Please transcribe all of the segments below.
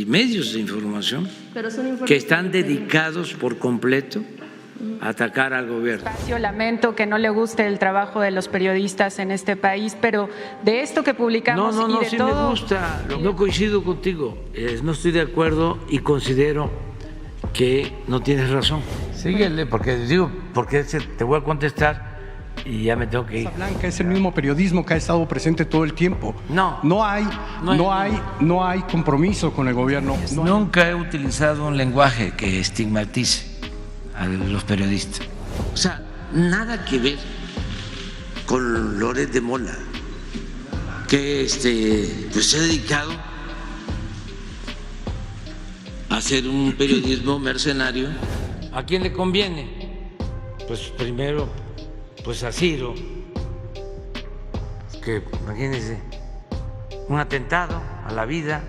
y medios de información Pero son informes que están dedicados por completo a atacar al gobierno. Lamento que no le guste el trabajo de los periodistas en este país, pero de esto que publicamos No, y de sí todo… me gusta, no coincido contigo, no estoy de acuerdo y considero que no tienes razón. Síguele, porque te voy a contestar y ya me tengo que ir. Blanca es el mismo periodismo que ha estado presente todo el tiempo. No hay compromiso con el gobierno. Nunca he utilizado un lenguaje que estigmatice a los periodistas. O sea, nada que ver con Loret de Mola, que pues se ha dedicado a hacer un periodismo mercenario. ¿A quién le conviene? Pues primero, pues a Ciro, que imagínense, un atentado a la vida,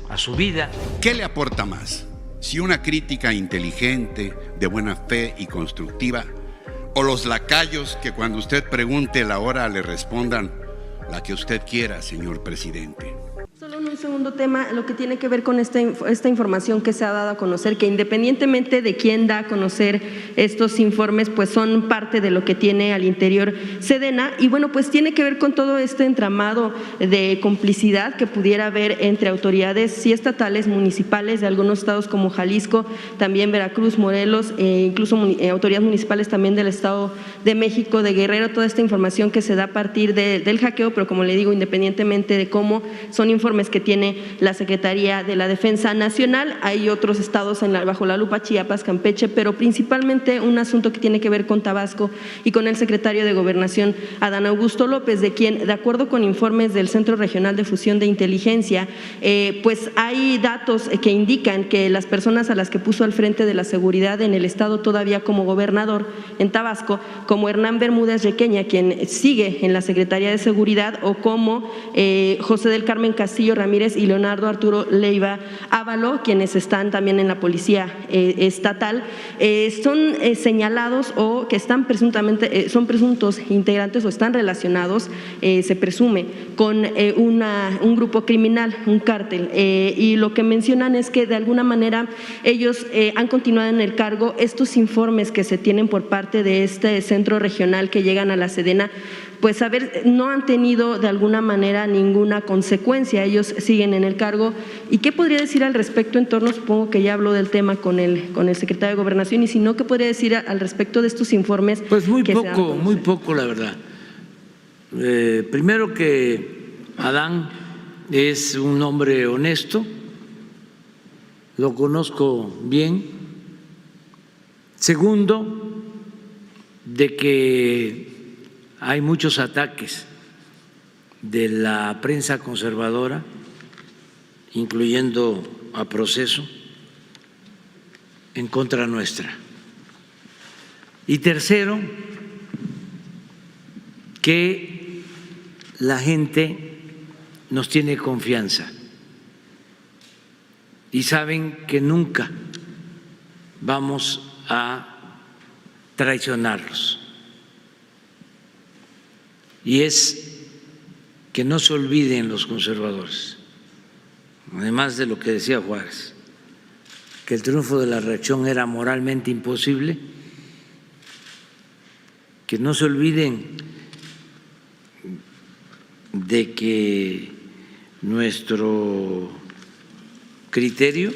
a su vida. ¿Qué le aporta más? Si una crítica inteligente, de buena fe y constructiva, o los lacayos que cuando usted pregunte la hora le respondan la que usted quiera, señor presidente. Solo en un segundo tema, lo que tiene que ver con esta información que se ha dado a conocer, que independientemente de quién da a conocer estos informes, pues son parte de lo que tiene al interior Sedena, y bueno, pues tiene que ver con todo este entramado de complicidad que pudiera haber entre autoridades, sí estatales, municipales de algunos estados como Jalisco, también Veracruz, Morelos, incluso autoridades municipales también del Estado de México, de Guerrero, toda esta información que se da a partir del hackeo, pero como le digo, independientemente de cómo son informes que tiene la Secretaría de la Defensa Nacional. Hay otros estados bajo la lupa, Chiapas, Campeche, pero principalmente un asunto que tiene que ver con Tabasco y con el secretario de Gobernación, Adán Augusto López, de quien, de acuerdo con informes del Centro Regional de Fusión de Inteligencia, pues hay datos que indican que las personas a las que puso al frente de la seguridad en el estado todavía como gobernador en Tabasco, como Hernán Bermúdez Requeña, quien sigue en la Secretaría de Seguridad, o como José del Carmen Castillo Ramírez y Leonardo Arturo Leiva Ávalo, quienes están también en la Policía Estatal, son señalados o que están son presuntos integrantes o están relacionados, se presume, con un grupo criminal, un cártel, y lo que mencionan es que de alguna manera ellos han continuado en el cargo. Estos informes que se tienen por parte de este centro regional que llegan a la Sedena, pues no han tenido de alguna manera ninguna consecuencia, ellos siguen en el cargo. ¿Y qué podría decir al respecto en torno, supongo que ya habló del tema con el secretario de Gobernación, y si no, qué podría decir al respecto de estos informes? Pues muy poco, la verdad. Primero que Adán es un hombre honesto, lo conozco bien. Segundo, de que hay muchos ataques de la prensa conservadora, incluyendo a Proceso, en contra nuestra. Y tercero, que la gente nos tiene confianza y saben que nunca vamos a traicionarlos. Y es que no se olviden los conservadores, además de lo que decía Juárez, que el triunfo de la reacción era moralmente imposible, que no se olviden de que nuestro criterio,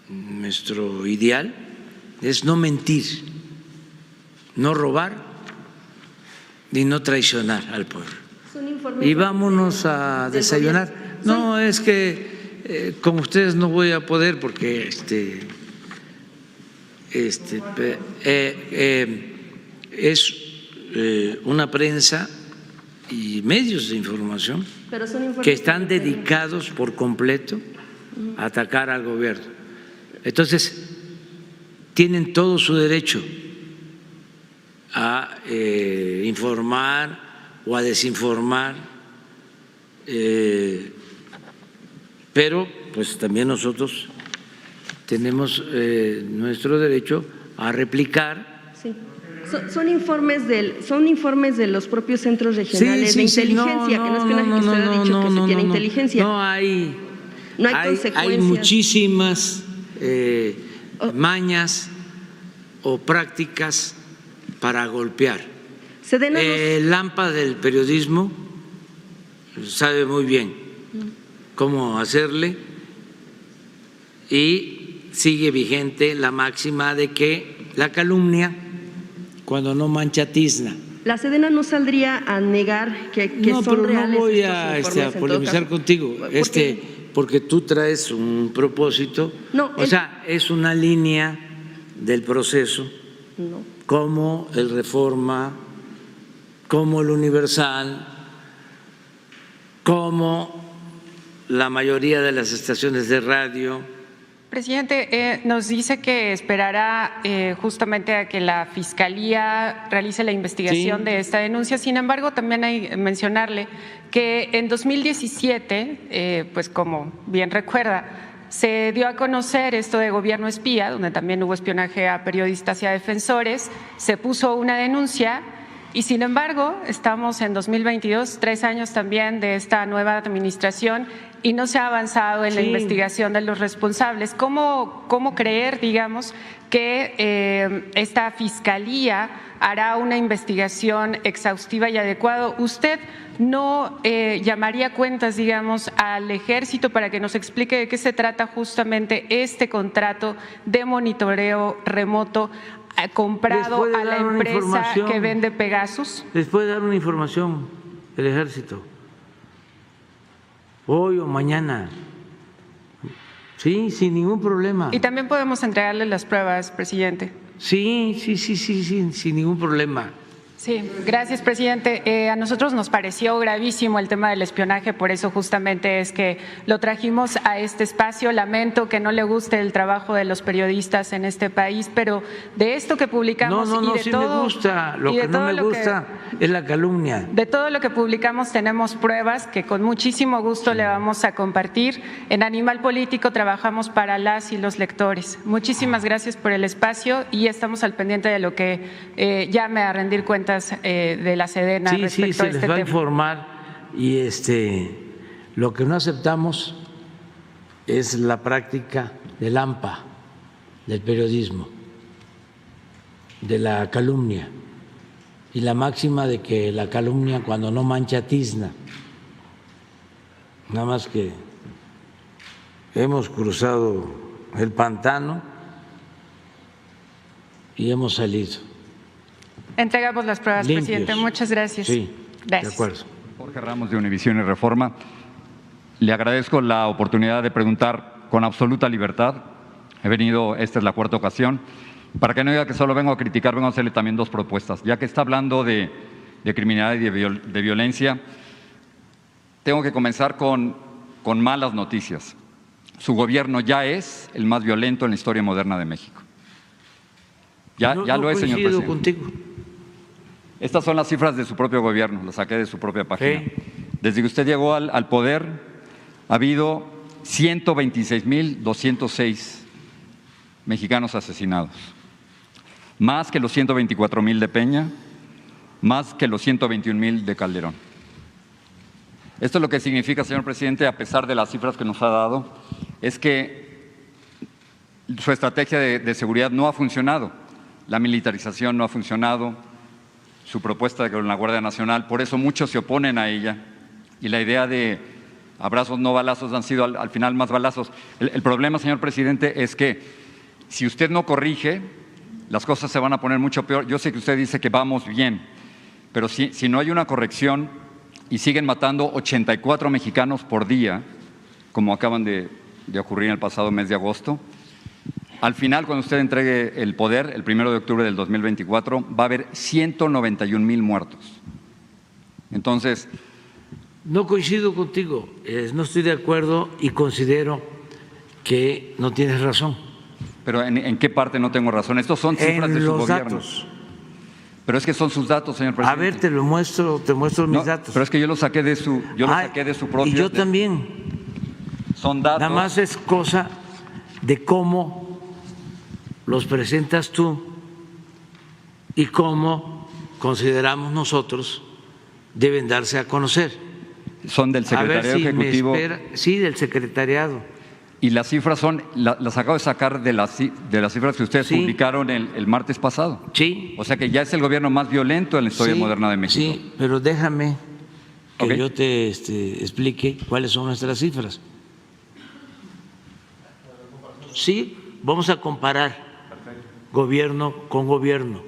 nuestro ideal es no mentir, no robar y no traicionar al pueblo. Y vámonos a desayunar. No, es que con ustedes no voy a poder porque es una prensa y medios de información que están dedicados por completo a atacar al gobierno. Entonces, tienen todo su derecho a informar o a desinformar, pero pues también nosotros tenemos nuestro derecho a replicar. Sí. Son informes de los propios centros regionales de inteligencia, que no es que nadie que usted ha dicho que se tiene inteligencia. No hay No hay consecuencias. Hay muchísimas mañas o prácticas para golpear. El AMPA del periodismo sabe muy bien cómo hacerle y sigue vigente la máxima de que la calumnia, cuando no mancha, tizna. La Sedena no saldría a negar que son reales. No voy a polemizar contigo, porque tú traes un propósito. O sea, es una línea del proceso, como el Reforma, como el Universal, como la mayoría de las estaciones de radio. Presidente, nos dice que esperará justamente a que la Fiscalía realice la investigación de esta denuncia. Sin embargo, también hay que mencionarle que en 2017, pues como bien recuerda, se dio a conocer esto de gobierno espía, donde también hubo espionaje a periodistas y a defensores, se puso una denuncia. Y sin embargo, estamos en 2022, 3 años también de esta nueva administración y no se ha avanzado en la investigación de los responsables. ¿Cómo creer, digamos, que esta fiscalía hará una investigación exhaustiva y adecuada? ¿Usted no llamaría cuentas, digamos, al Ejército para que nos explique de qué se trata justamente este contrato de monitoreo remoto comprado a la empresa que vende Pegasus? ¿Les puede dar una información el Ejército? Hoy o mañana. Sí, sin ningún problema. Y también podemos entregarle las pruebas, presidente. Sí, sin ningún problema. Sí, gracias, presidente. A nosotros nos pareció gravísimo el tema del espionaje, por eso justamente es que lo trajimos a este espacio. Lamento que no le guste el trabajo de los periodistas en este país, pero de esto que publicamos sí me gusta. Lo que no me gusta es la calumnia. De todo lo que publicamos tenemos pruebas que con muchísimo gusto le vamos a compartir. En Animal Político trabajamos para las y los lectores. Muchísimas gracias por el espacio y estamos al pendiente de lo que llame a rendir cuentas de la Sedena respecto se a este les va tema. A informar y lo que no aceptamos es la práctica del AMPA, del periodismo, de la calumnia y la máxima de que la calumnia cuando no mancha tizna. Nada más que hemos cruzado el pantano y hemos salido. Entregamos las pruebas, limpios. Presidente. Muchas gracias. Sí, gracias. De acuerdo. Jorge Ramos, de Univisión y Reforma. Le agradezco la oportunidad de preguntar con absoluta libertad. He venido, esta es la 4ª ocasión. Para que no diga que solo vengo a criticar, vengo a hacerle también 2 propuestas. Ya que está hablando de criminalidad y de violencia, tengo que comenzar con malas noticias. Su gobierno ya es el más violento en la historia moderna de México. Ya lo es, señor presidente. Contigo. Estas son las cifras de su propio gobierno, las saqué de su propia página. Desde que usted llegó al poder, ha habido 126,206 mexicanos asesinados, más que los 124,000 de Peña, más que los 121,000 de Calderón. Esto lo que significa, señor presidente, a pesar de las cifras que nos ha dado, es que su estrategia de seguridad no ha funcionado, la militarización no ha funcionado, su propuesta con la Guardia Nacional, por eso muchos se oponen a ella y la idea de abrazos no balazos han sido al final más balazos. El problema, señor presidente, es que si usted no corrige, las cosas se van a poner mucho peor. Yo sé que usted dice que vamos bien, pero si no hay una corrección y siguen matando 84 mexicanos por día, como acaban de ocurrir en el pasado mes de agosto, al final, cuando usted entregue el poder, el 1 de octubre del 2024, va a haber 191,000 muertos. Entonces… No coincido contigo, no estoy de acuerdo y considero que no tienes razón. ¿Pero en qué parte no tengo razón? Estos son cifras de su gobierno. Datos. Pero es que son sus datos, señor presidente. A ver, te muestro mis datos. Pero es que yo los saqué de su propio… Y yo también. Son datos. Nada más es cosa de cómo los presentas tú y cómo consideramos nosotros deben darse a conocer. son del Secretariado Ejecutivo. Sí, del Secretariado. Y las cifras son, las acabo de sacar de las cifras que ustedes publicaron el martes pasado. Sí. O sea que ya es el gobierno más violento en la historia moderna de México. Sí, pero déjame que yo te explique cuáles son nuestras cifras. Sí, vamos a comparar gobierno con gobierno.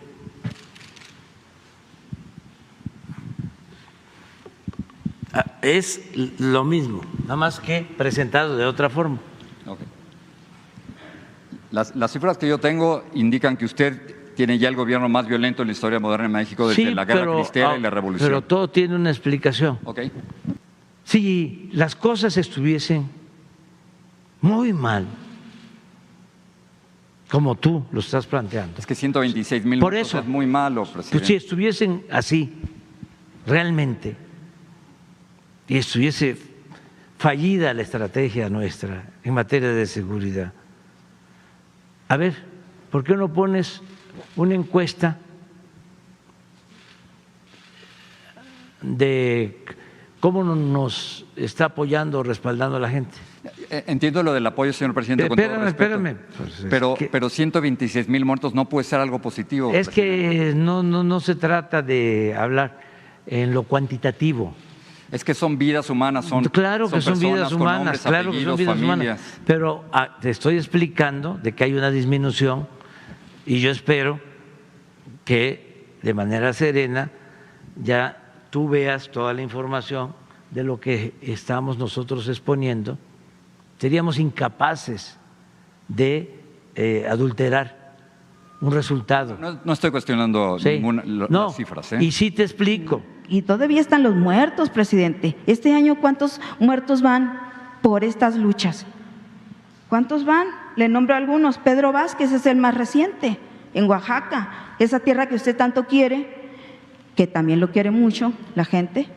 Es lo mismo, nada más que presentado de otra forma. Okay. Las cifras que yo tengo indican que usted tiene ya el gobierno más violento en la historia moderna de México desde la Guerra Cristera y la Revolución. Pero todo tiene una explicación. Okay. Si las cosas estuviesen muy mal, como tú lo estás planteando. Es que 126,000 por eso es muy malo, presidente. Pues si estuviesen así, realmente, y estuviese fallida la estrategia nuestra en materia de seguridad, a ver, ¿por qué no pones una encuesta de cómo nos está apoyando o respaldando la gente? Entiendo lo del apoyo, señor presidente. Espérame. Pero 126,000 muertos no puede ser algo positivo. Es que no se trata de hablar en lo cuantitativo. Es que son vidas humanas, claro que son vidas humanas, claro que son vidas humanas. Pero te estoy explicando de que hay una disminución y yo espero que de manera serena ya tú veas toda la información de lo que estamos nosotros exponiendo. Seríamos incapaces de adulterar un resultado. No estoy cuestionando las cifras. Y sí te explico. Y todavía están los muertos, presidente. Este año, ¿cuántos muertos van por estas luchas? ¿Cuántos van? Le nombro algunos. Pedro Vázquez es el más reciente, en Oaxaca, esa tierra que usted tanto quiere, que también lo quiere mucho la gente.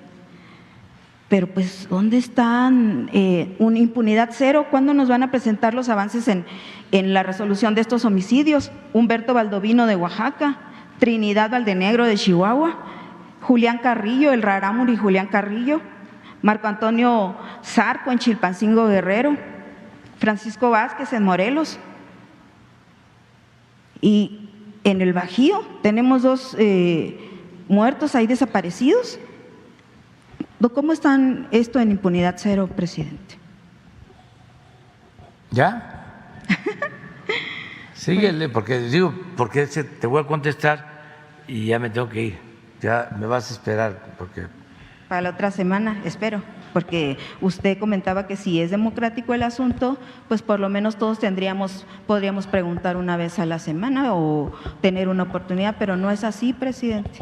Pero pues, ¿dónde están? Una impunidad cero. ¿Cuándo nos van a presentar los avances en la resolución de estos homicidios? Humberto Baldovino de Oaxaca, Trinidad Valdenegro de Chihuahua, Julián Carrillo, el Rarámuri Julián Carrillo, Marco Antonio Zarco en Chilpancingo Guerrero, Francisco Vázquez en Morelos. Y en el Bajío tenemos 2 muertos ahí desaparecidos. ¿Cómo están esto en impunidad cero, presidente? ¿Ya? Síguele, porque te voy a contestar y ya me tengo que ir. Ya me vas a esperar, porque para la otra semana, espero, porque usted comentaba que si es democrático el asunto, pues por lo menos todos podríamos preguntar una vez a la semana o tener una oportunidad, pero no es así, presidente.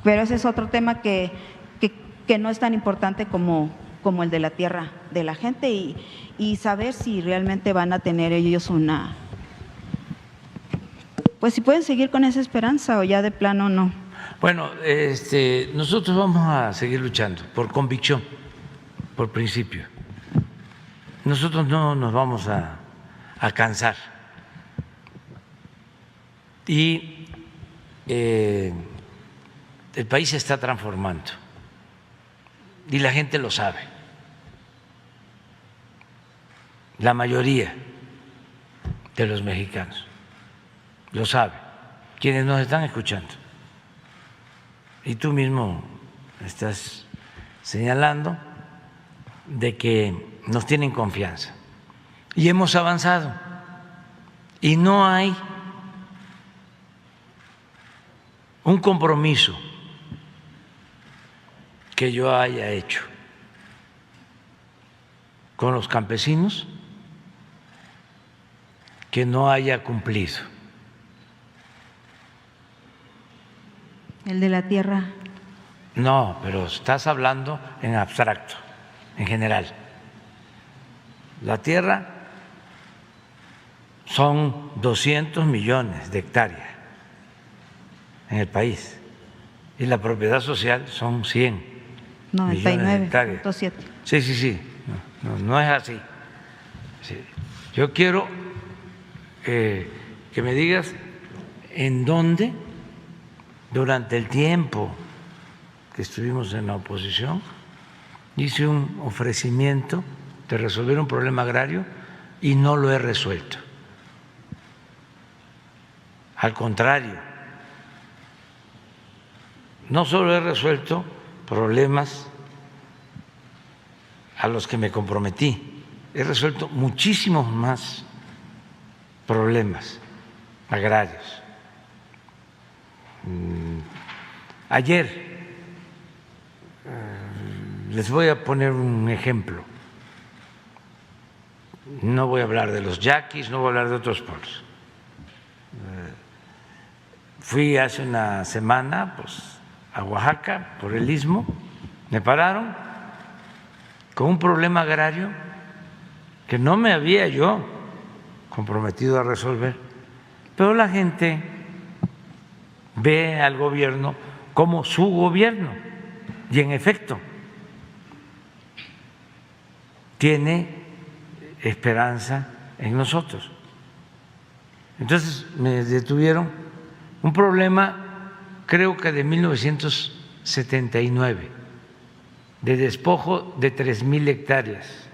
Pero ese es otro tema que no es tan importante como el de la tierra de la gente y saber si realmente van a tener ellos pues si pueden seguir con esa esperanza o ya de plano no. Bueno, nosotros vamos a seguir luchando por convicción, por principio. Nosotros no nos vamos a cansar. Y el país se está transformando y la gente lo sabe. La mayoría de los mexicanos lo sabe, quienes nos están escuchando. Y tú mismo estás señalando de que nos tienen confianza. Y hemos avanzado. Y no hay un compromiso que yo haya hecho con los campesinos que no haya cumplido. ¿El de la tierra? No, pero estás hablando en abstracto, en general. La tierra son 200 millones de hectáreas en el país y la propiedad social son 100 millones de hectáreas. 99.7. Sí. No es así. Sí. Yo quiero que me digas en dónde, durante el tiempo que estuvimos en la oposición, hice un ofrecimiento de resolver un problema agrario y no lo he resuelto. Al contrario, no solo he resuelto problemas a los que me comprometí, he resuelto muchísimos más problemas agrarios. Ayer les voy a poner un ejemplo. No voy a hablar de los yaquis, no voy a hablar de otros pueblos. Fui hace una semana a Oaxaca por el Istmo, me pararon con un problema agrario que no me había yo comprometido a resolver, pero la gente ve al gobierno como su gobierno y en efecto tiene esperanza en nosotros. Entonces me detuvieron un problema, creo que de 1979, de despojo de 3,000 hectáreas.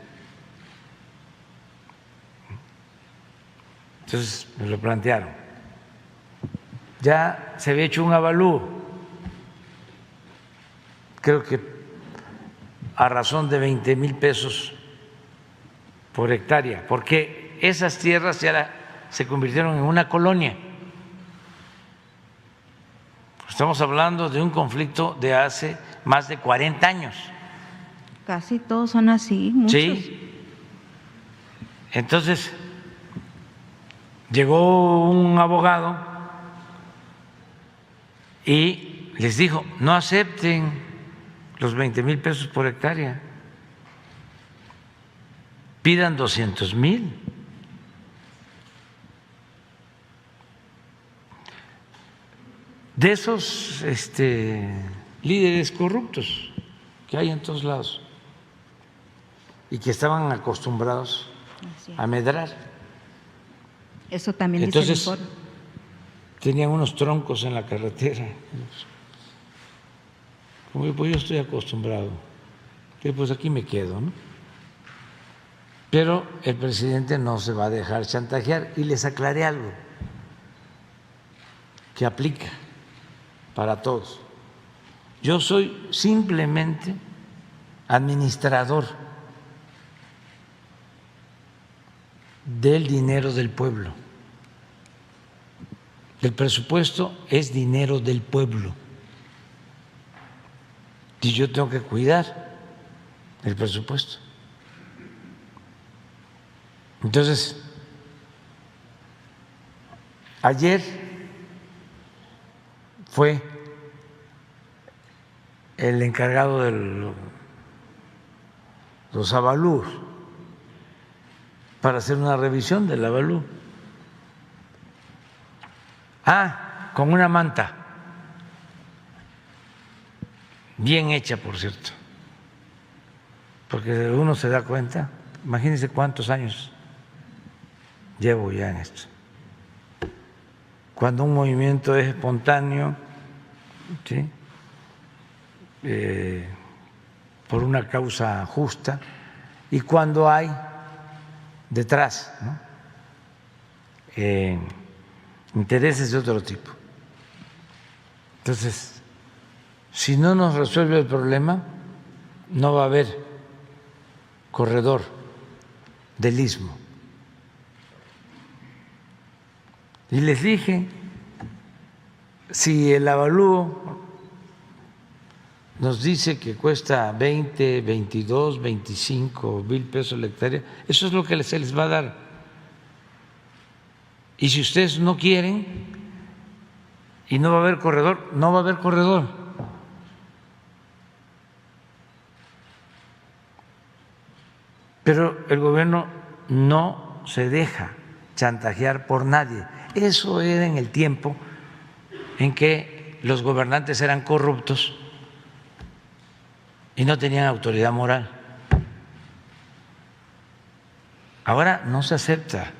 Entonces me lo plantearon. Ya se había hecho un avalúo, creo que a razón de 20,000 pesos por hectárea, porque esas tierras ya se convirtieron en una colonia. Estamos hablando de un conflicto de hace más de 40 años. Casi todos son así, muchos. Sí. Entonces, llegó un abogado y les dijo, no acepten los 20,000 pesos por hectárea, pidan 200,000. De esos líderes corruptos que hay en todos lados y que estaban acostumbrados a medrar. Eso también Entonces, dice el informe. Tenían unos troncos en la carretera. Como pues yo estoy acostumbrado, pues aquí me quedo, ¿no? Pero el presidente no se va a dejar chantajear y les aclaré algo que aplica para todos. Yo soy simplemente administrador del dinero del pueblo. El presupuesto es dinero del pueblo y yo tengo que cuidar el presupuesto. Entonces, ayer fue el encargado de los avalúos para hacer una revisión del avalúo. Con una manta, bien hecha, por cierto, porque uno se da cuenta, imagínense cuántos años llevo ya en esto. Cuando un movimiento es espontáneo, ¿sí? Por una causa justa, y cuando hay detrás, ¿no? Intereses de otro tipo. Entonces, si no nos resuelve el problema, no va a haber corredor del Istmo. Y les dije, si el avalúo nos dice que cuesta 20, 22, 25 mil pesos la hectárea, eso es lo que se les va a dar. Y si ustedes no quieren y no va a haber corredor, no va a haber corredor. Pero el gobierno no se deja chantajear por nadie. Eso era en el tiempo en que los gobernantes eran corruptos y no tenían autoridad moral. Ahora no se acepta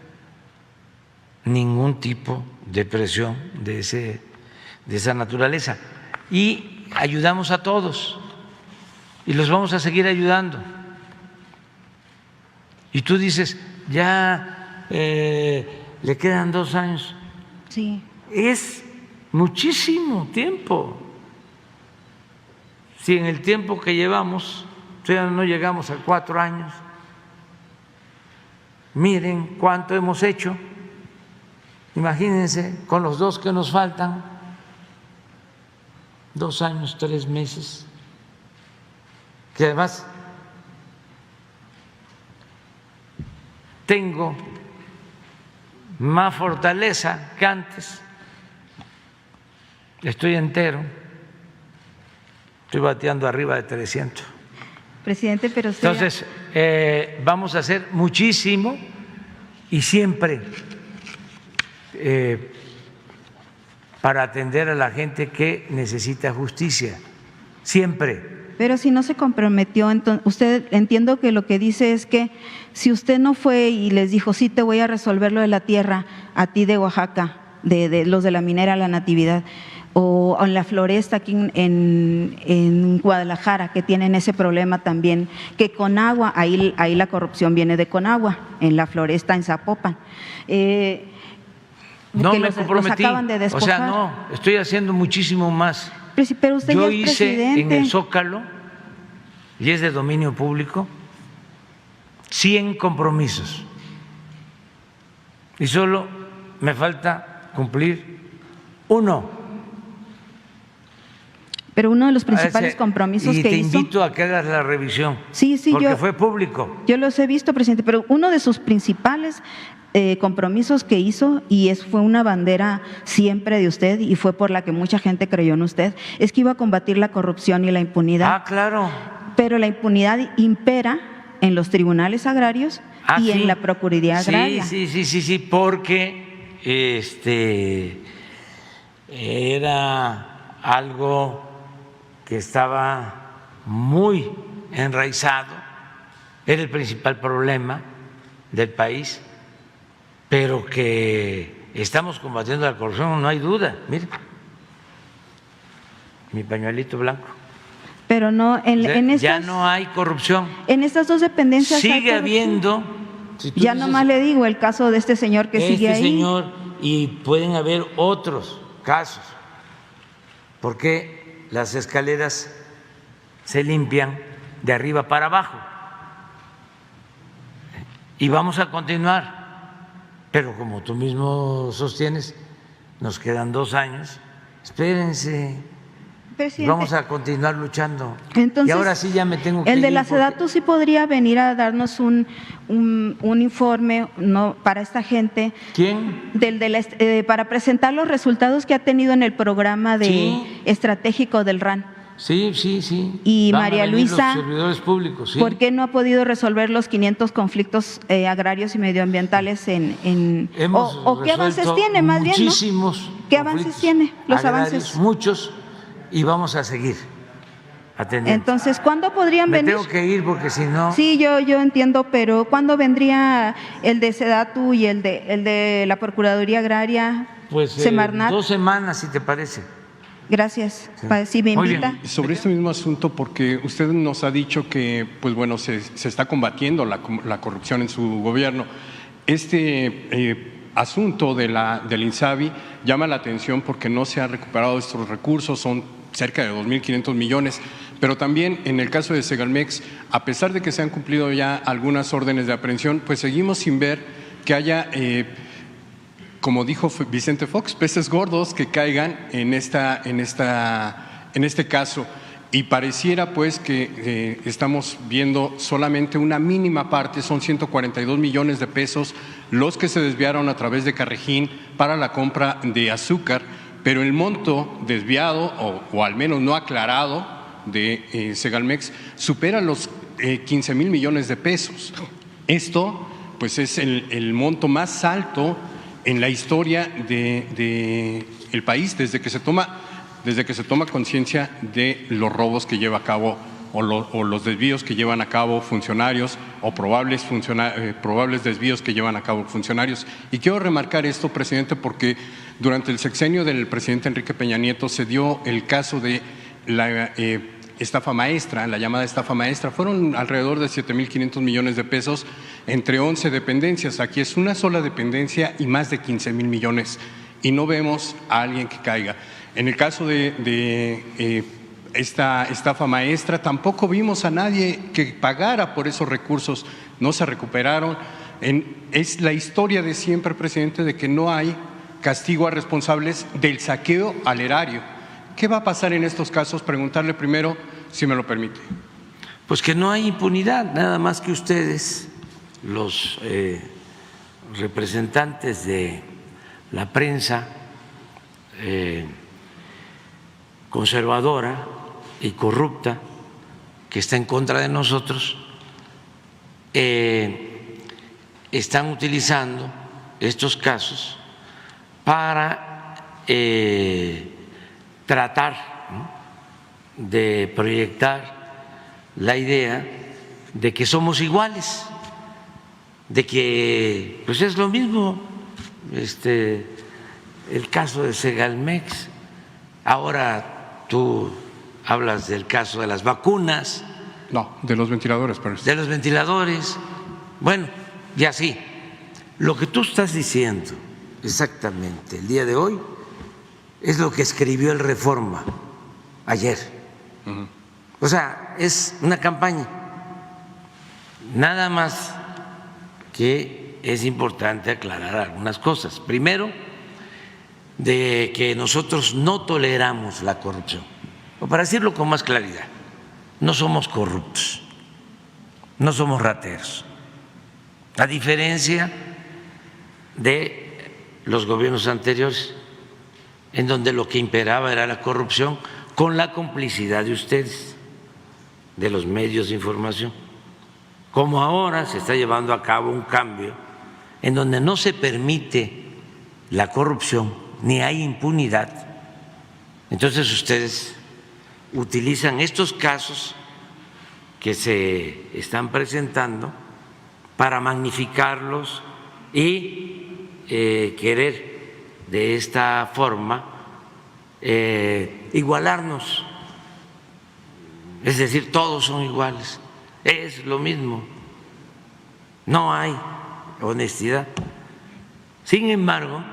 ningún tipo de presión de esa naturaleza y ayudamos a todos. y los vamos a seguir ayudando. Y tú dices, ya le quedan 2 años. Sí. Es muchísimo tiempo. Si en el tiempo que llevamos, todavía no llegamos a 4 años, miren cuánto hemos hecho. Imagínense, con los 2 que nos faltan, 2 años, 3 meses, que además tengo más fortaleza que antes, estoy entero, estoy bateando arriba de 300. Presidente, pero usted... Entonces, vamos a hacer muchísimo y siempre para atender a la gente que necesita justicia, siempre. Pero si no se comprometió, entonces usted, entiendo que lo que dice es que si usted no fue y les dijo, sí, te voy a resolver lo de la tierra, a ti de Oaxaca, de los de la minera La Natividad, o en la Floresta aquí en Guadalajara, que tienen ese problema también, que Conagua, ahí la corrupción viene de Conagua, en la Floresta, en Zapopan. No que me los comprometí, acaban de despojar. o sea, no, estoy haciendo muchísimo más. Pero usted Yo ya es hice presidente. en el Zócalo, y es de dominio público, 100 compromisos. Y solo me falta cumplir 1. Pero uno de los principales compromisos y que te hizo… invito a que hagas la revisión. Sí, porque fue público. Yo los he visto, presidente, pero uno de sus principales compromisos que hizo, y fue una bandera siempre de usted y fue por la que mucha gente creyó en usted, es que iba a combatir la corrupción y la impunidad. Ah, claro. Pero la impunidad impera en los tribunales agrarios y sí. en la Procuraduría Agraria. Sí, porque era algo que estaba muy enraizado, era el principal problema del país, pero que estamos combatiendo la corrupción, no hay duda. Mire, mi pañuelito blanco. Pero no, en estas… Ya no hay corrupción. En estas 2 dependencias sigue habiendo… Si ya nomás le digo el caso de este señor que sigue ahí. Este señor, y pueden haber otros casos, porque las escaleras se limpian de arriba para abajo. Y vamos a continuar. Pero como tú mismo sostienes, nos quedan 2 años. Espérense. Presidente, vamos a continuar luchando. Entonces, y ahora sí ya me tengo que ir. El de la SEDATU sí podría venir a darnos un informe para esta gente. ¿Quién? Para presentar los resultados que ha tenido en el programa estratégico del RAN. Sí. Y María Luisa, los servidores públicos, sí. ¿Por qué no ha podido resolver los 500 conflictos agrarios y medioambientales o qué avances tiene más bien, muchísimos. ¿Qué avances tiene? Los avances. Muchos, y vamos a seguir atendiendo. Entonces, ¿cuándo podrían venir? Me tengo que ir porque si no… Sí, yo entiendo, pero ¿cuándo vendría el de SEDATU y el de la Procuraduría Agraria? Pues Semarnat. 2 semanas, si te parece. Gracias. Si me invita. Sobre este mismo asunto, porque usted nos ha dicho que, pues bueno, se está combatiendo la corrupción en su gobierno. Asunto del INSABI llama la atención porque no se han recuperado estos recursos, son cerca de 2.500 millones, pero también en el caso de Segalmex, a pesar de que se han cumplido ya algunas órdenes de aprehensión, pues seguimos sin ver que haya… como dijo Vicente Fox, peces gordos que caigan en este caso, y pareciera pues que estamos viendo solamente una mínima parte, son 142 millones de pesos los que se desviaron a través de Carrejín para la compra de azúcar, pero el monto desviado o al menos no aclarado de Segalmex supera los 15,000 millones de pesos. Esto pues es el monto más alto en la historia de el país desde que se toma conciencia de los robos que lleva a cabo o los desvíos que llevan a cabo funcionarios o probables desvíos que llevan a cabo funcionarios. Y quiero remarcar esto, presidente, porque durante el sexenio del presidente Enrique Peña Nieto se dio el caso de estafa maestra, la llamada estafa maestra. Fueron alrededor de 7.500 millones de pesos entre 11 dependencias. Aquí es una sola dependencia y más de 15,000 millones. Y no vemos a alguien que caiga. En el caso de esta estafa maestra, tampoco vimos a nadie que pagara por esos recursos. No se recuperaron. Es la historia de siempre, presidente, de que no hay castigo a responsables del saqueo al erario. ¿Qué va a pasar en estos casos? Preguntarle primero, si me lo permite. Pues que no hay impunidad, nada más que ustedes, los representantes de la prensa conservadora y corrupta que está en contra de nosotros, están utilizando estos casos para tratar, ¿no?, de proyectar la idea de que somos iguales, de que pues es lo mismo el caso de Segalmex. Ahora tú hablas del caso de las vacunas. No, de los ventiladores, pero de los ventiladores. Bueno, y así. Lo que tú estás diciendo exactamente el día de hoy es lo que escribió el Reforma ayer. O sea, es una campaña. Nada más que es importante aclarar algunas cosas. Primero, de que nosotros no toleramos la corrupción. O para decirlo con más claridad, no somos corruptos, no somos rateros. A diferencia de los gobiernos anteriores, en donde lo que imperaba era la corrupción, con la complicidad de ustedes, de los medios de información. Como ahora se está llevando a cabo un cambio en donde no se permite la corrupción ni hay impunidad, entonces ustedes utilizan estos casos que se están presentando para magnificarlos y querer de esta forma igualarnos, es decir, todos son iguales, es lo mismo, no hay honestidad. Sin embargo,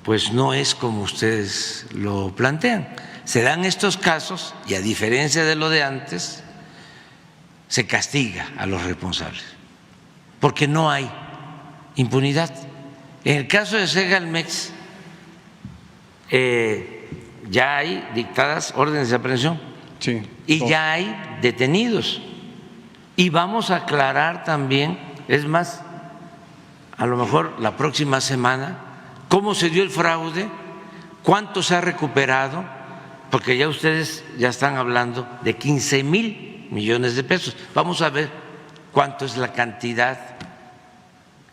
pues no es como ustedes lo plantean. Se dan estos casos y, a diferencia de lo de antes, se castiga a los responsables, porque no hay impunidad. En el caso de Segalmex ya hay dictadas órdenes de aprehensión, sí, y ya hay detenidos. Y vamos a aclarar también, es más, a lo mejor la próxima semana, cómo se dio el fraude, cuánto se ha recuperado, porque ya ustedes ya están hablando de 15,000 millones de pesos. Vamos a ver cuánto es la cantidad,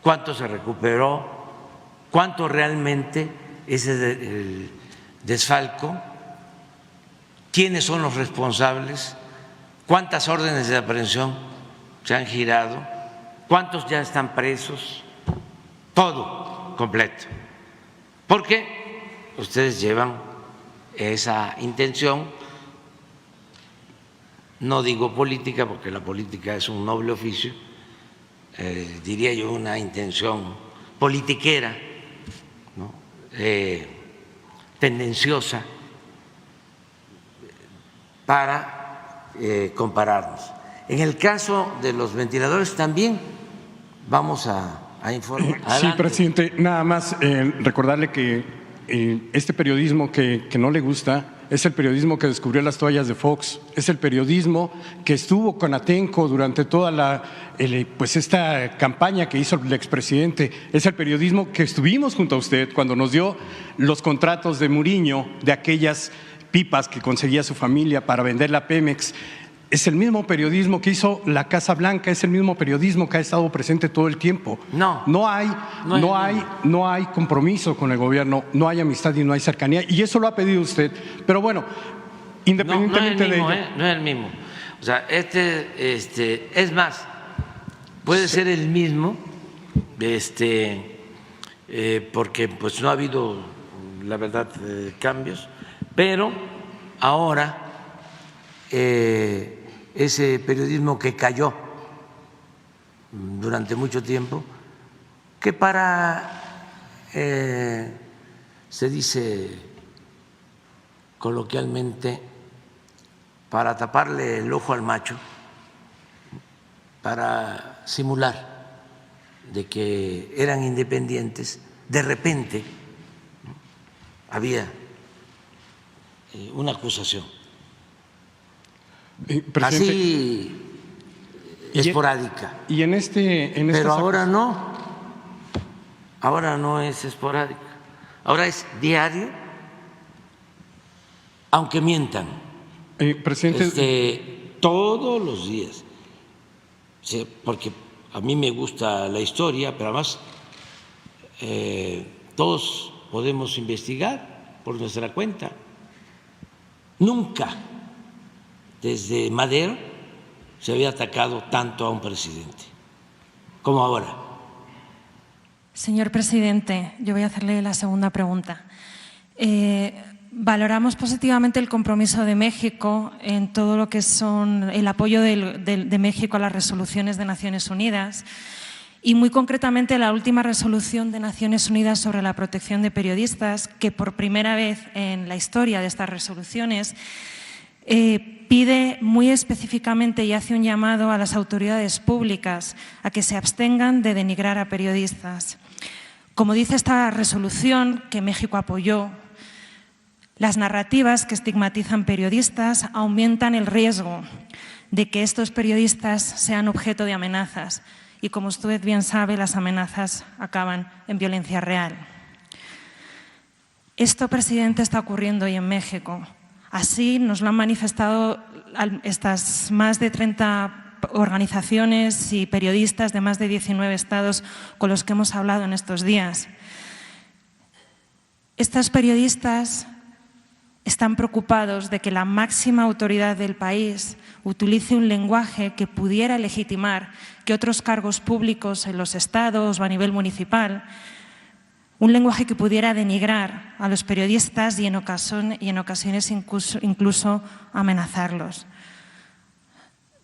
cuánto se recuperó, cuánto realmente es el desfalco, quiénes son los responsables, cuántas órdenes de aprehensión se han girado, cuántos ya están presos, todo completo. Porque ustedes llevan esa intención, no digo política, porque la política es un noble oficio, diría yo una intención politiquera, ¿no?, tendenciosa, para compararnos. En el caso de los ventiladores también vamos a informar. Sí, presidente, nada más recordarle que este periodismo que no le gusta es el periodismo que descubrió las toallas de Fox, es el periodismo que estuvo con Atenco durante toda pues esta campaña que hizo el expresidente, es el periodismo que estuvimos junto a usted cuando nos dio los contratos de Muriño, de aquellas pipas que conseguía su familia para vender la Pemex. Es el mismo periodismo que hizo la Casa Blanca, es el mismo periodismo que ha estado presente todo el tiempo. No hay compromiso con el gobierno, no hay amistad y no hay cercanía, y eso lo ha pedido usted. Pero bueno, independientemente de ello, no es el mismo. O sea, es más, puede ser el mismo, porque pues no ha habido, la verdad, cambios, pero ahora ese periodismo que cayó durante mucho tiempo, que se dice coloquialmente, para taparle el ojo al macho, para simular de que eran independientes, de repente había una acusación así esporádica. Y en pero ahora no es esporádica, ahora es diario, aunque mientan, presidente, todos los días, porque a mí me gusta la historia, pero además todos podemos investigar por nuestra cuenta. Nunca desde Madero se había atacado tanto a un presidente como ahora. Señor presidente, yo voy a hacerle la segunda pregunta. Valoramos positivamente el compromiso de México en todo lo que son el apoyo de México a las resoluciones de Naciones Unidas y muy concretamente la última resolución de Naciones Unidas sobre la protección de periodistas, que por primera vez en la historia de estas resoluciones pide muy específicamente y hace un llamado a las autoridades públicas a que se abstengan de denigrar a periodistas. Como dice esta resolución, que México apoyó, las narrativas que estigmatizan periodistas aumentan el riesgo de que estos periodistas sean objeto de amenazas y, como usted bien sabe, las amenazas acaban en violencia real. Esto, presidente, está ocurriendo hoy en México. Así nos lo han manifestado estas más de 30 organizaciones y periodistas de más de 19 estados con los que hemos hablado en estos días. Estos periodistas están preocupados de que la máxima autoridad del país utilice un lenguaje que pudiera legitimar que otros cargos públicos en los estados o a nivel municipal, un lenguaje que pudiera denigrar a los periodistas y en ocasiones incluso amenazarlos.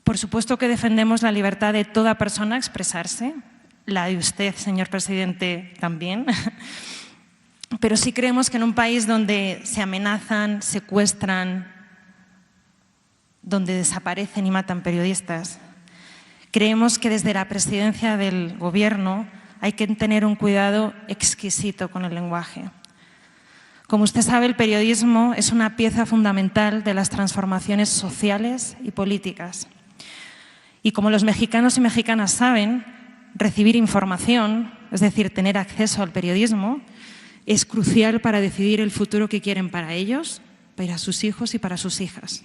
Por supuesto que defendemos la libertad de toda persona a expresarse, la de usted, señor presidente, también. Pero sí creemos que en un país donde se amenazan, secuestran, donde desaparecen y matan periodistas, creemos que desde la presidencia del Gobierno hay que tener un cuidado exquisito con el lenguaje. Como usted sabe, el periodismo es una pieza fundamental de las transformaciones sociales y políticas. Y como los mexicanos y mexicanas saben, recibir información, es decir, tener acceso al periodismo, es crucial para decidir el futuro que quieren para ellos, para sus hijos y para sus hijas.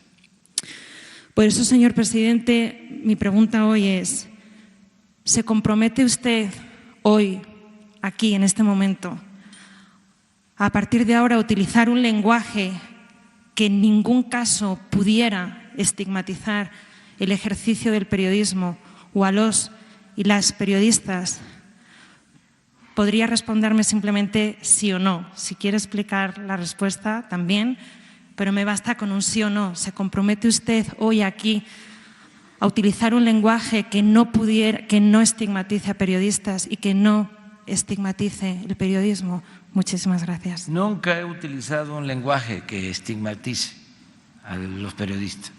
Por eso, señor presidente, mi pregunta hoy es, ¿se compromete usted hoy, aquí, en este momento, a partir de ahora, a utilizar un lenguaje que en ningún caso pudiera estigmatizar el ejercicio del periodismo o a los y las periodistas? Podría responderme simplemente sí o no. Si quiere explicar la respuesta, también, pero me basta con un sí o no. ¿Se compromete usted hoy aquí a utilizar un lenguaje que no estigmatice a periodistas y que no estigmatice el periodismo? Muchísimas gracias. Nunca he utilizado un lenguaje que estigmatice a los periodistas.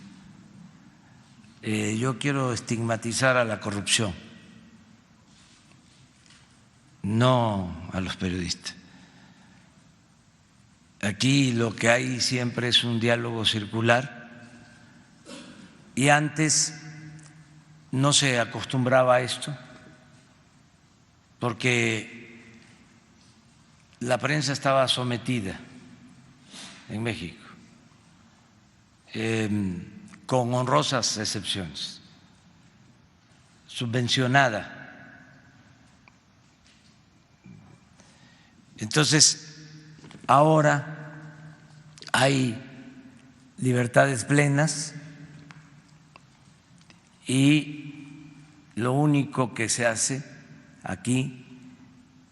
Yo quiero estigmatizar a la corrupción, no a los periodistas. Aquí lo que hay siempre es un diálogo circular y antes no se acostumbraba a esto porque la prensa estaba sometida en México, con honrosas excepciones, subvencionada. Entonces, ahora hay libertades plenas y lo único que se hace aquí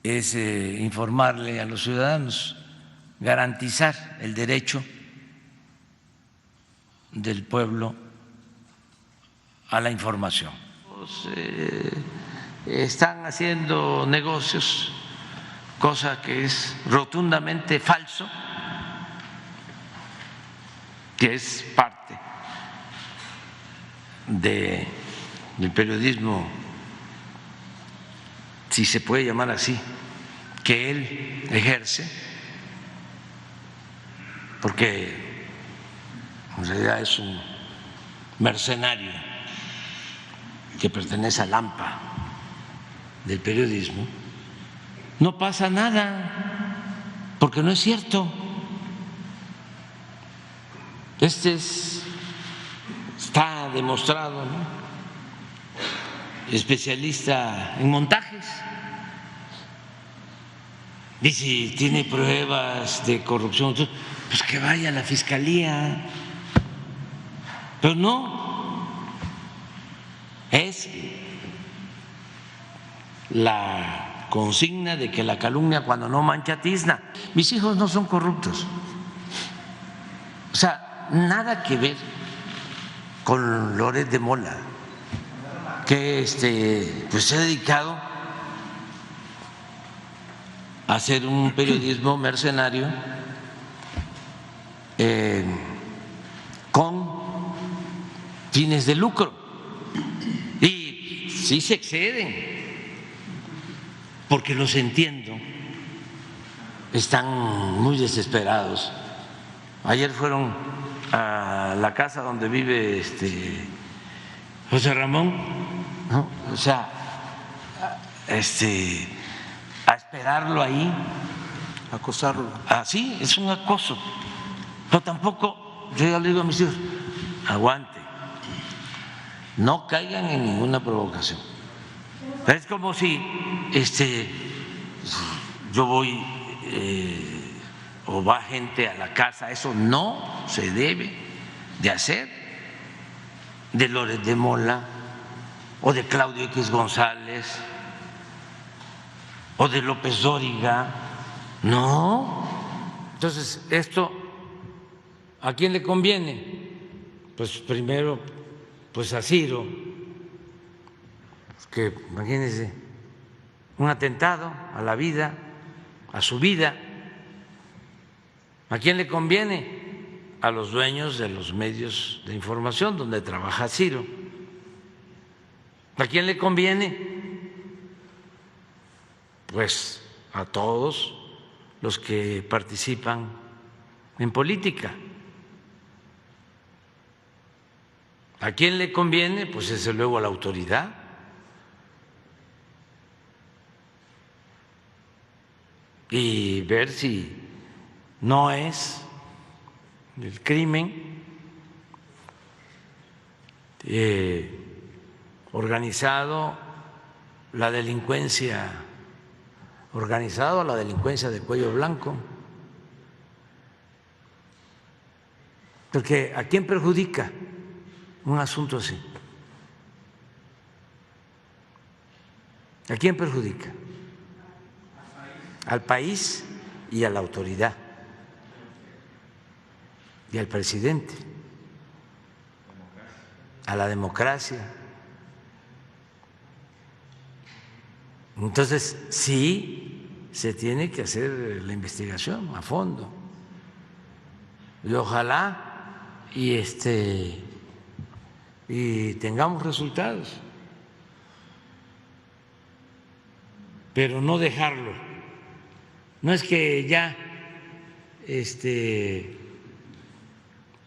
es informarle a los ciudadanos, garantizar el derecho del pueblo a la información. Están haciendo negocios, cosa que es rotundamente falso, que es parte del periodismo, si se puede llamar así, que él ejerce, porque en realidad es un mercenario que pertenece al AMPA del periodismo. No pasa nada, porque no es cierto. Está demostrado, ¿no? Especialista en montajes. Y si tiene pruebas de corrupción, pues que vaya a la fiscalía. Pero no, es la consigna de que la calumnia cuando no mancha tizna. Mis hijos no son corruptos. O sea, nada que ver con Loret de Mola, que pues se ha dedicado a hacer un periodismo mercenario con fines de lucro. Y sí se exceden, porque los entiendo, están muy desesperados. Ayer fueron a la casa donde vive José Ramón, ¿no? O sea, a esperarlo ahí, acosarlo. Así es un acoso. Pero tampoco, yo ya le digo a mis hijos, aguante, no caigan en ninguna provocación. Es como si yo voy o va gente a la casa, eso no se debe de hacer, de Loret de Mola o de Claudio X González o de López Dóriga, no. Entonces, esto, ¿a quién le conviene? Pues primero, pues a Ciro, que imagínense, un atentado a la vida, a su vida. ¿A quién le conviene? A los dueños de los medios de información donde trabaja Ciro. ¿A quién le conviene? Pues a todos los que participan en política. ¿A quién le conviene? Pues desde luego a la autoridad. Y ver si no es el crimen organizado, la delincuencia organizada, la delincuencia de cuello blanco. Porque ¿a quién perjudica un asunto así? ¿A quién perjudica? Al país y a la autoridad y al presidente, a la democracia. Entonces, sí, se tiene que hacer la investigación a fondo y ojalá y tengamos resultados, pero no dejarlo. No es que ya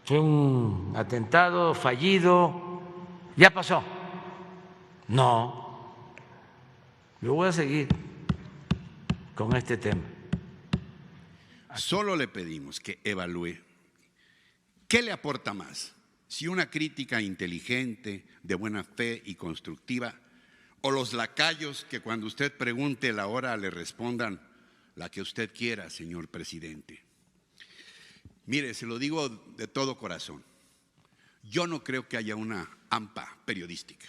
fue un atentado fallido, ya pasó. No, yo voy a seguir con este tema. Solo le pedimos que evalúe qué le aporta más, si una crítica inteligente, de buena fe y constructiva, o los lacayos que cuando usted pregunte la hora le respondan la que usted quiera, señor presidente. Mire, se lo digo de todo corazón, yo no creo que haya una AMPA periodística.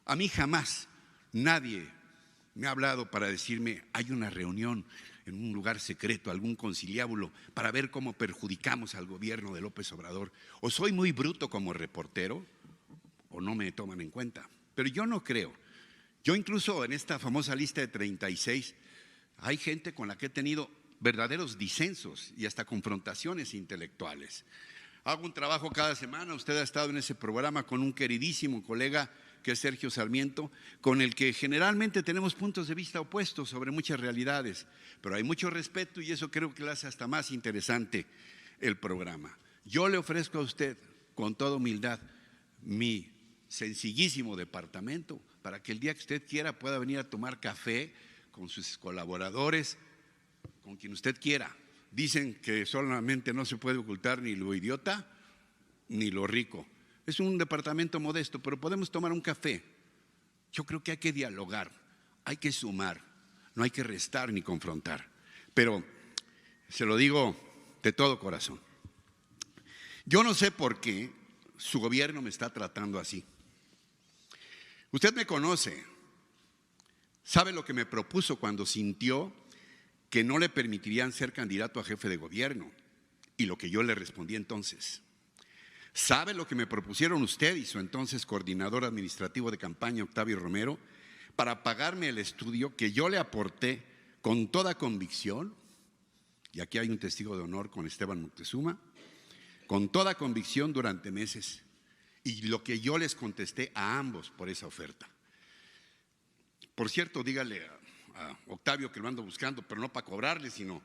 A mí jamás nadie me ha hablado para decirme, hay una reunión en un lugar secreto, algún conciliábulo, para ver cómo perjudicamos al gobierno de López Obrador. O soy muy bruto como reportero, o no me toman en cuenta. Pero yo no creo. Yo incluso en esta famosa lista de 36, hay gente con la que he tenido verdaderos disensos y hasta confrontaciones intelectuales. Hago un trabajo cada semana, usted ha estado en ese programa con un queridísimo colega que es Sergio Sarmiento, con el que generalmente tenemos puntos de vista opuestos sobre muchas realidades, pero hay mucho respeto y eso creo que le hace hasta más interesante el programa. Yo le ofrezco a usted, con toda humildad, mi sencillísimo departamento para que el día que usted quiera pueda venir a tomar café con sus colaboradores, con quien usted quiera. Dicen que solamente no se puede ocultar ni lo idiota ni lo rico. Es un departamento modesto, pero podemos tomar un café. Yo creo que hay que dialogar, hay que sumar, no hay que restar ni confrontar. Pero se lo digo de todo corazón. Yo no sé por qué su gobierno me está tratando así. Usted me conoce, sabe lo que me propuso cuando sintió que no le permitirían ser candidato a jefe de gobierno y lo que yo le respondí entonces. ¿Sabe lo que me propusieron usted y su entonces coordinador administrativo de campaña, Octavio Romero, para pagarme el estudio que yo le aporté con toda convicción? Y aquí hay un testigo de honor con Esteban Moctezuma, con toda convicción durante meses, y lo que yo les contesté a ambos por esa oferta. Por cierto, dígale a Octavio que lo ando buscando, pero no para cobrarle, sino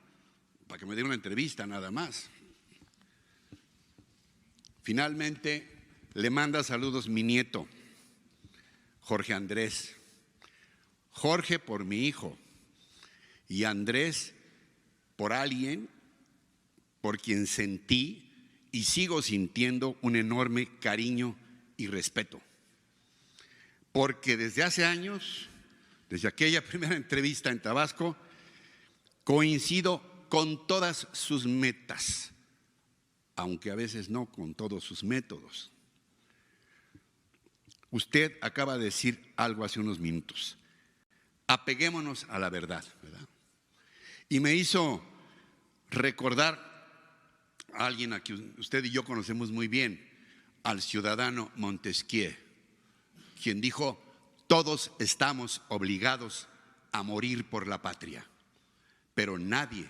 para que me dé una entrevista nada más. Finalmente, le manda saludos mi nieto, Jorge Andrés. Jorge por mi hijo y Andrés por alguien por quien sentí y sigo sintiendo un enorme cariño y respeto. Porque desde hace años, desde aquella primera entrevista en Tabasco, coincido con todas sus metas, aunque a veces no con todos sus métodos. Usted acaba de decir algo hace unos minutos. Apeguémonos a la verdad, ¿verdad? Y me hizo recordar a alguien a quien usted y yo conocemos muy bien, al ciudadano Montesquieu, quien dijo: todos estamos obligados a morir por la patria, pero nadie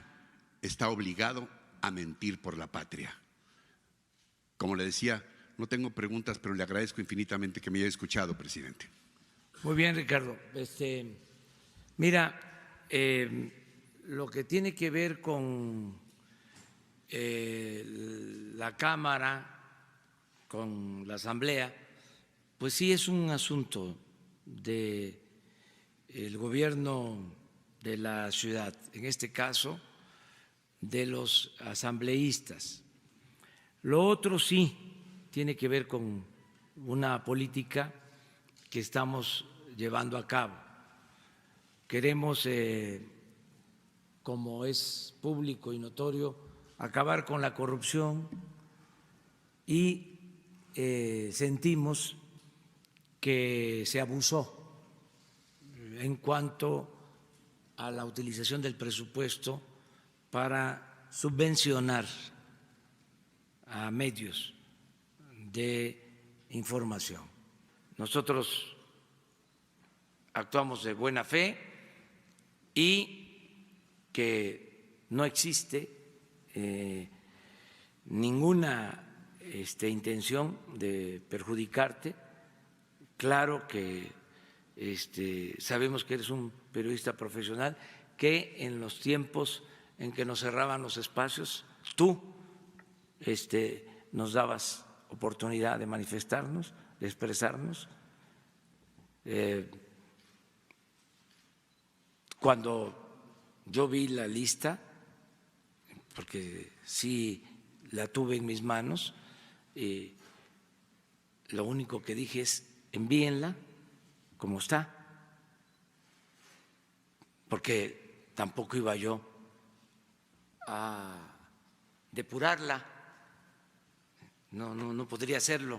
está obligado a mentir por la patria. Como le decía, no tengo preguntas, pero le agradezco infinitamente que me haya escuchado, presidente. Muy bien, Ricardo. Mira, lo que tiene que ver con la Cámara, con la Asamblea, pues sí es un asunto del gobierno de la ciudad, en este caso de los asambleístas. Lo otro sí tiene que ver con una política que estamos llevando a cabo. Queremos, como es público y notorio, acabar con la corrupción y sentimos que se abusó en cuanto a la utilización del presupuesto para subvencionar a medios de información. Nosotros actuamos de buena fe y que no existe ninguna intención de perjudicarte. Claro que sabemos que eres un periodista profesional, que en los tiempos en que nos cerraban los espacios, tú nos dabas oportunidad de manifestarnos, de expresarnos. Cuando yo vi la lista, porque sí la tuve en mis manos, lo único que dije es: envíenla como está, porque tampoco iba yo a depurarla. No podría hacerlo.